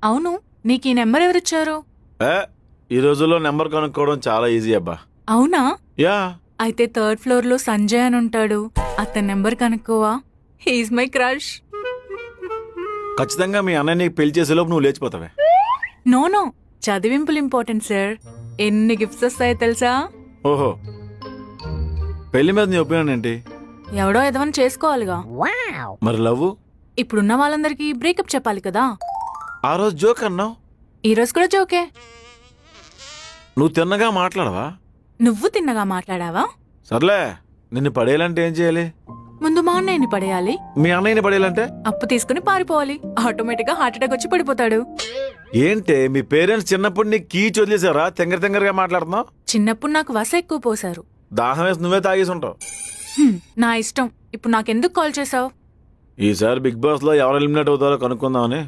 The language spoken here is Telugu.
అవును, నీకు ఈ నెంబర్ ఎవరిచ్చారు? ఏ, ఈ రోజుల్లో నెంబర్ కనుక్కోవడం చాలా ఈజీ అబ్బా. అవునా? యా. అయితే 3rd ఫ్లోర్ లో సంజయ్ అని ఉంటాడు, అతని నెంబర్ కనుక్కోవా? He's my crush. ఖచ్చితంగా మీ అన్నయ్య నీకు పెళ్లి చేసేలోపు నువ్వు లేచిపోతావే. నో, చదివింపులు ఇంపార్టెంట్ సార్. ఎన్ని గిఫ్ట్స్ వస్తాయో తెలుసా? ఓహో, పెళ్లి మీద నీ ఒపీనియన్ ఏంటి? ఎవడో ఎదవని చేసుకోవాలిగా. మరి లవ్? ఇప్పుడున్న వాళ్ళందరికీ బ్రేకప్ చెప్పాలి కదా. ఆ రోజు జోక్ అన్నావు, ఈ రోజు కూడా జోకే. నువ్వు తిన్నగా మాట్లాడవా? నువ్వు తిన్నగా మాట్లాడావా? సర్లే, నిన్ను పడేయాలంటే ఏం చేయాలి? ముందు మా అన్నయ్యని పడేయాలి. మీ అన్నయ్యని పడేయాలంటే? అప్పు తీసుకుని పారిపోవాలి. ఆటోమేటిక్ గా హార్ట్ అటాక్ వచ్చి పడిపోతాడు. ఏంటే మీ పేరెంట్స్ చిన్నప్పుడు నీకు కీచి వదిలేసారా? తెంగరగా మాట్లాడుతున్నావు. చిన్నప్పుడు నాకు వస ఎక్కువ పోసారు. దాహం వేసి నువ్వే తాగేసి ఉంటావు. నా ఇష్టం. ఇప్పుడు నాకెందుకు కాల్ చేసావు? ఈసారి బిగ్ బాస్ లో ఎవరు ఎలిమినేట్ అవుతారో కనుక్కుందామని.